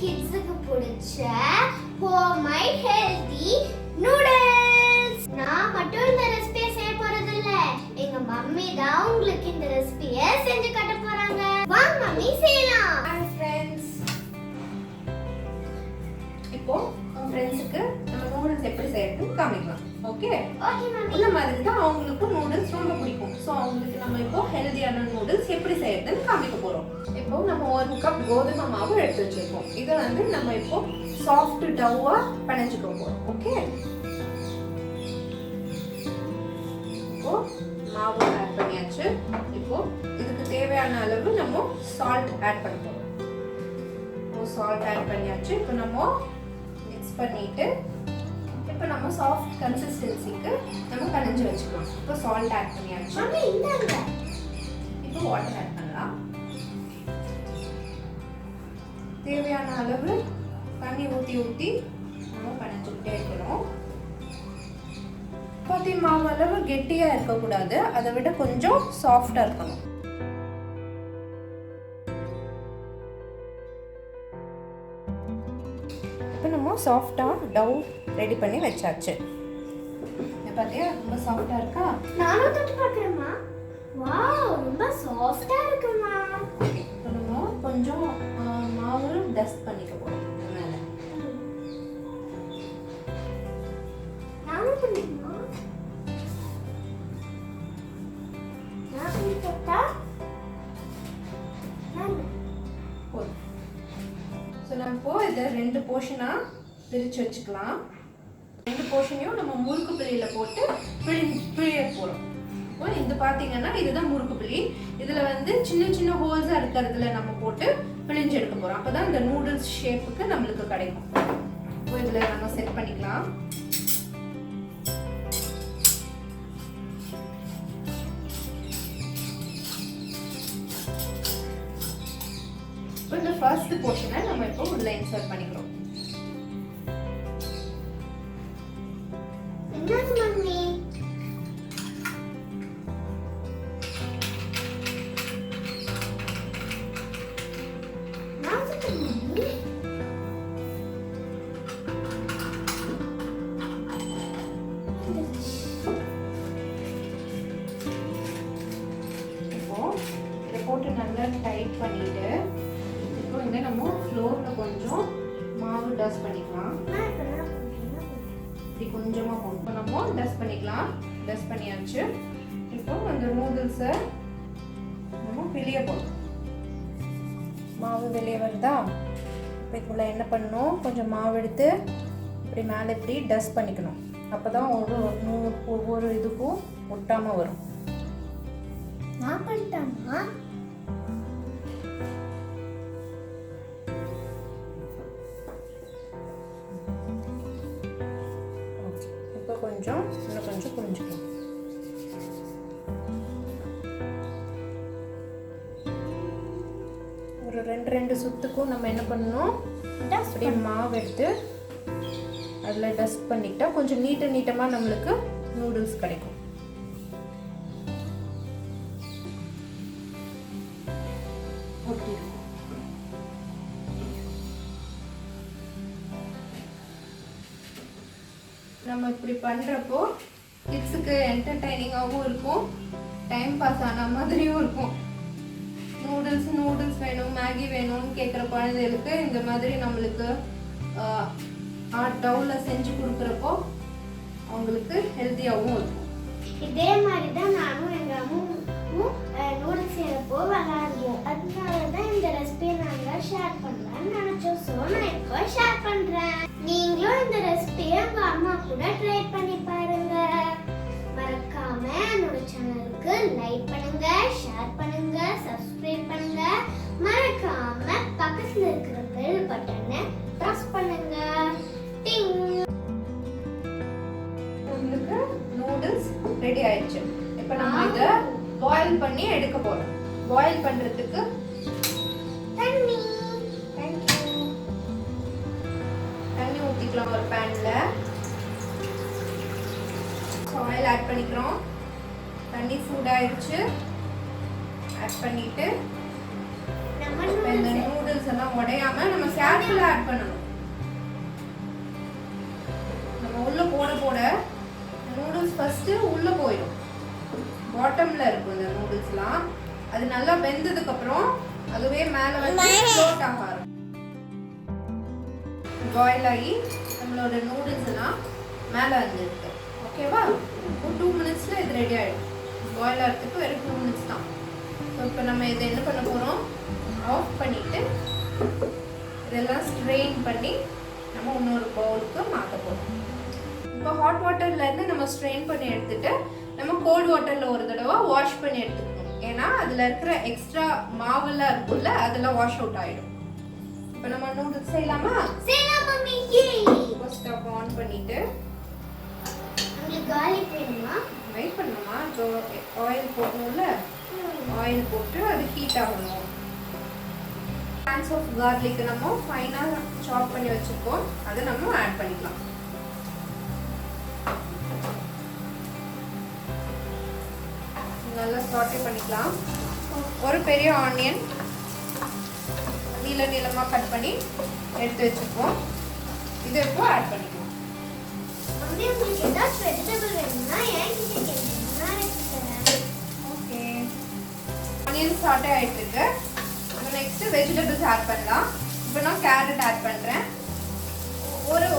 கிட்ஸுக்கு பிடிச்ச homemade healthy noodles. நான் மட்டும் இந்த ரெசிபியை செய்ய போறது இல்ல, எங்க மம்மி தான் உங்களுக்கு இந்த ரெசிபியை செஞ்சு காட்ட போறாங்க. வாங்க மம்மி செய்யலாம். ஹாய் ஃப்ரெண்ட்ஸ், இப்போ உங்க ஃப்ரெண்ட்ஸ்க்கு நம்ம நூடுல்ஸ் எப்படி செய்யறதுன்னு காமிக்கலாம். Okay okay mummy. இந்த மாதிரி தான் அவங்களுக்கு நூடுல்ஸ் ரொம்ப பிடிக்கும். ஸோ அவங்களுக்கு நம்ம இப்போ ஹெல்தியான நூடுல்ஸ் எப்படி செய்யறதுன்னு காமிக்க போறோம். இப்போ நம்ம 1 கப் கோதுமை மாவு எடுத்து வச்சிருக்கோம். இதை வந்து நம்ம இப்போ சாஃப்ட் டவ்வா பிணைஞ்சுக்க போறோம். ஓகே, இப்போ மாவு ஆட் பண்ணியாச்சு. இப்போ இதுக்கு தேவையான அளவு நம்ம சால்ட் ஆட் பண்ண போறோம். இப்போ சால்ட் ஆட் பண்ணியாச்சு. இப்போ நம்ம மிக்ஸ் பண்ணிட்டு இப்போ நம்ம சாஃப்ட் கன்சிஸ்டன்சிக்கு நம்ம கலந்து வச்சுக்கலாம். இப்போ சால்ட் ஆட் பண்ணியாச்சு. மம்மி இந்தாங்க. இப்போ வாட்டர் ஆட் பண்ணலாம். தேவையான அளவு தண்ணி ஊற்றி நம்ம கலந்துக்கிட்டே இருக்கணும். பாத்தி மாவு அளவு கெட்டியாக இருக்கக்கூடாது, அதை விட கொஞ்சம் சாஃப்டாக இருக்கணும். இப்போ நம்ம சாஃப்டாக டவ் ரெடி பண்ணி வச்சாச்சு. பாத்தியா ரொம்ப சாஃப்டா இருக்கா? நானும் தொட்டு பார்க்கறேம்மா. வாவ், ரொம்ப சாஃப்டா இருக்குமா. இப்போ நம்ம கொஞ்சம் மாவு டஸ்ட் பண்ணிக்க போறோம் மேல. நானும் பண்ணிக்கணுமா? நான் பண்ணி தொட்டா போதும். ஸோ நம்ம இப்போ இதை 2 போர்ஷனாக பிரித்து வச்சுக்கலாம். 2 போர்ஷனையும் நம்ம முறுக்கு பிள்ளையில போட்டு பிழிய போகிறோம். இப்போ இது பார்த்தீங்கன்னா இதுதான் முறுக்கு பிள்ளி. இதில் வந்து சின்ன சின்ன ஹோல்ஸாக இருக்கிறதுல நம்ம போட்டு பிழிஞ்சு எடுக்க போகிறோம். அப்போ தான் இந்த நூடுல்ஸ் ஷேப்புக்கு நம்மளுக்கு கிடைக்கும். இப்போ இதில் நம்ம செட் பண்ணிக்கலாம். இப்போ இந்த ஃபர்ஸ்ட் போர்ஷனை நம்ம இப்போ உள்ள இன்சர்ட் பண்ணிக்கிறோம். மம்மி போட்டு நல்லா டைட் பண்ணிட்டு இப்போ வந்து நம்ம ஃப்ளோரில் கொஞ்சம் மாவு டஸ்ட் பண்ணிக்கலாம். இப்படி கொஞ்சமாக போட்டு நம்ம டஸ்ட் பண்ணிக்கலாம். டஸ்ட் பண்ணியாச்சு. இப்போ அந்த நூடுல்ஸை நம்ம வெளியே போடுறோம். மாவு வெளியே வருதா? இப்போ இதுக்குள்ள என்ன பண்ணணும், கொஞ்சம் மாவு எடுத்து இப்படி மேலே இப்படி டஸ்ட் பண்ணிக்கணும். அப்போ தான் ஒவ்வொரு இதுக்கும் ஒட்டாமல் வரும். நான் பண்ணிட்டேம்மா. இப்போ கொஞ்சம் இன்னும் கொஞ்சம் புரிஞ்சுக்கணும். ஒரு 2 சுத்துக்கும் நம்ம என்ன பண்ணணும், அப்படியே மாவு எடுத்து அதில் டஸ்ட் பண்ணிக்கிட்டா கொஞ்சம் நீட்டமாக நம்மளுக்கு நூடுல்ஸ் கிடைக்கும். நம்ம இப்படி பண்ணுறப்போ கிட்ஸுக்கு என்டர்டைனிங்காகவும் இருக்கும், டைம் பாஸ் ஆன மாதிரியும் இருக்கும். நூடுல்ஸ் வேணும், மேகி வேணும்னு கேட்குற குழந்தைகளுக்கு இந்த மாதிரி நம்மளுக்கு டவுவில் செஞ்சு கொடுக்குறப்போ அவங்களுக்கு ஹெல்த்தியாகவும் இருக்கும். இதே மாதிரி தான் நானும் எங்கள் அம்மாவும் நூடுல்ஸ் செய்யறப்போ விளையாடுவோம். அதனால தான் இந்த ரெசிபியை நாங்கள் ஷேர் பண்ணலாம்னு நினச்சோம். ஸோ நான் இப்போ ஷேர் பண்ணுறேன். நீங்களும் இந்த ரெசிபியை உங்கள் அம்மா கூட ட்ரை பண்ணி பாருங்க. மறக்காம என்னோட சேனலுக்கு லைக் பண்ணுங்க, ஷேர் பண்ணுங்க, சப்ஸ்கிரைப் பண்ணுங்க. மறக்காம பக்கத்தில் இருக்கிற பெல் பட்டனை ப்ரெஸ் பண்ணி எடுக்க போறோம். பாயில் பண்றதுக்கு தண்ணி தண்ணி ஊத்திக்கலாம் ஒரு பேன்ல. ஆயில் ஆட் பண்ணிக்கிறோம். தண்ணி சூடாயிருச்சு. ஆட் பண்ணிட்டு இந்த நூடுல்ஸ் எல்லாம் உடையாம நம்ம கேர்ஃபுல்லா ஆட் பண்ணணும். நம்ம உள்ள போட நூடுல்ஸ் ஃபர்ஸ்ட் உள்ள போயிடும். பாட்டம்ல இருக்கும் இந்த நூடுல்ஸ்லாம். அது நல்லா வெந்ததுக்கு அப்புறம் அதுவே மேல வந்து ஃப்ளோட் ஆக ஆரம்பிக்கும். பாயில் ஆகி நம்மளோட நூடுல்ஸ் எல்லாம் மேல வந்துருக்கு. ஓகேவா? ஒரு 2 மினிட்ஸ்ல இது ரெடி ஆயிடும். பாயில் ஆகிறதுக்கு வெறும் 2 மினிட்ஸ் தான். ஸோ இப்போ நம்ம இதை என்ன பண்ண போறோம்? ஆஃப் பண்ணிட்டு இதெல்லாம் ஸ்ட்ரெயின் பண்ணி நம்ம இன்னொரு பவுலுக்கு மாற்ற போறோம். இப்போ ஹாட் வாட்டர்ல இருந்து நம்ம ஸ்ட்ரெயின் பண்ணி எடுத்துட்டு நம்ம கோல்ட் வாட்டர்ல ஒரு தடவை வாஷ் பண்ணி எடுத்துக்கணும். ஏன்னா அதுல இருக்கிற எக்ஸ்ட்ரா மாவெல்லாம் இருக்குல்ல அதெல்லாம் வாஷ் அவுட் ஆயிடும். இப்போ நம்ம நூடுல்ஸ் செய்யலாமா? செய்யலாம் மம்மி. ஃபர்ஸ்ட் ஸ்டவ் ஆன் பண்ணிட்டு உங்களுக்கு garlic வேணுமா? வெயிட் பண்ணணுமா? இப்போ ஆயில் போடணும்ல, ஆயில் போட்டு அது ஹீட் ஆகணும். ஹேண்ட்ஸ் ஆஃப் கார்லிக் நம்ம ஃபைனா சாப் பண்ணி வச்சிருக்கோம். அதை நம்ம ஆட் பண்ணிக்கலாம். நல்லா சாட்டே பண்ணிக்கலாம். ஒரு பெரிய ஆனியன் நீளமா கட் பண்ணி எடுத்து வச்சிருக்கோம். இதை இப்போ ஆட் பண்ணிக்கலாம். மம்மி உங்களுக்கு ஏதாவது வெஜிடபிள் வேணும்னா என்கிட்ட கேளுங்க, நான் எடுத்து தரேன். ஓகே, ஆனியன் சாட்டே ஆயிட்டு இருக்கு. நெக்ஸ்ட் வெஜிடபிள்ஸ் ஆட் பண்ணலாம். இப்போ நான் கேரட் ஆட் பண்றேன்.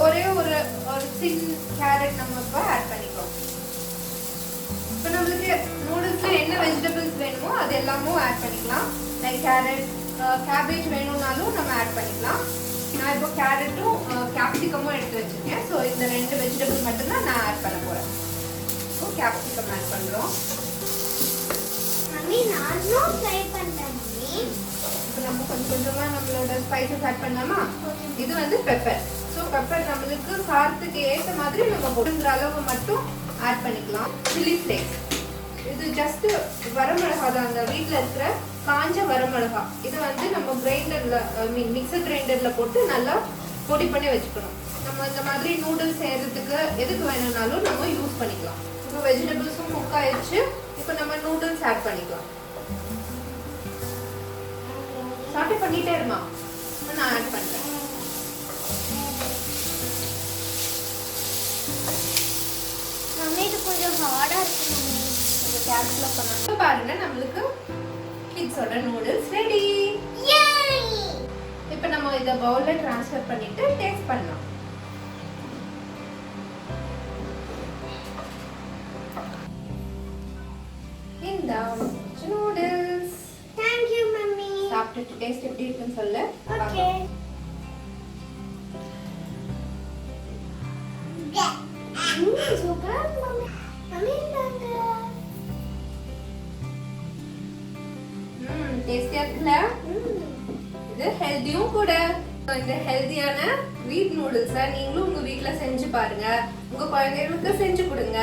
ஒரே ஒரு சின் கேரட் நம்ம இப்போ ஆட் பண்ணிக்கலாம். இப்போ நம்மளுக்கு நூடுல்ஸ்ல என்ன வெஜிடபிள்ஸ் வேணுமோ அது எல்லாமும் ஆட் பண்ணிக்கலாம். லைக் கேரட், கேபேஜ் வேணும்னாலும் நம்ம ஆட் பண்ணிக்கலாம். நான் இப்போ கேரட்டும் கேப்சிகமும் எடுத்து வச்சிருக்கேன். ஸோ இந்த 2 வெஜிடபிள் மட்டும்தான் நான் ஆட் பண்ண போறேன். ஸோ கேப்சிகம் ஆட் பண்றோம். மம்மி நானும் ட்ரை பண்றேன் மம்மி. இப்போ நம்ம கொஞ்சமா நம்மளோட ஸ்பைசஸ் ஆட் பண்ணலாமா? இது வந்து பெப்பர். ஸோ பெப்பர் நம்மளுக்கு காரத்துக்கு ஏற்ற மாதிரி நம்ம போடுற அளவு மட்டும் ஆட் பண்ணிக்கலாம். சில்லி ஃப்ளேக்ஸ், இது ஜஸ்ட் வரமிளகா தான், அந்த வீட்டில் இருக்கிற காஞ்ச வரமிளகா. இது வந்து நம்ம கிரைண்டர்ல மிக்சர் கிரைண்டர்ல போட்டு நல்லா பொடி பண்ணி வச்சுக்கணும். நம்ம இந்த மாதிரி நூடுல்ஸ் செய்யறதுக்கு எதுக்கு வேணும்னாலும் நம்ம யூஸ் பண்ணிக்கலாம். இப்போ வெஜிடபிள்ஸும் குக் ஆயிடுச்சு. இப்போ நம்ம நூடுல்ஸ் ஆட் பண்ணிக்கலாம். சாட்டே பண்ணிட்டே இருமா, நான் ஆட் பண்றேன். மம்மி இது கொஞ்சம் ஹார்டா இருக்கு மம்மி. இந்த கேப்ஸ்ல பண்ணனும். பாருங்க நம்மளுக்கு கிட்ஸோட நூடுல்ஸ் ரெடி. யேய்! இப்போ நம்ம இத பவுல்ல ட்ரான்ஸ்ஃபர் பண்ணிட்டு டேஸ்ட் பண்ணலாம். இந்த நூடுல்ஸ். Thank you mummy. சாப்பிட்டு டேஸ்ட் எப்படி இருக்குன்னு சொல்லு. ஓகே. சூப்பரா இருக்கு மம்மி. மம்மி இந்தாங்க. டேஸ்டியா இருக்குல்ல? இது ஹெல்தியும் கூட. இந்த ஹெல்தியான வீட் நூடுல்ஸை நீங்களும் உங்க வீட்ல செஞ்சு பாருங்க. உங்க குழந்தைகளுக்கு செஞ்சு கொடுங்க.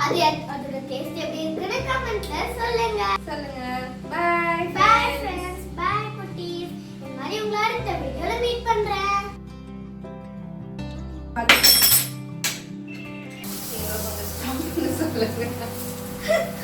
அதோட டேஸ்ட் எப்படி இருக்குன்னு கமெண்ட்ல சொல்லுங்க. By bye friends. பை குட்டீஸ். இந்த மாதிரி உங்களை அடுத்த வீடியோல மீட் பண்றேன். சொல்லுங்க.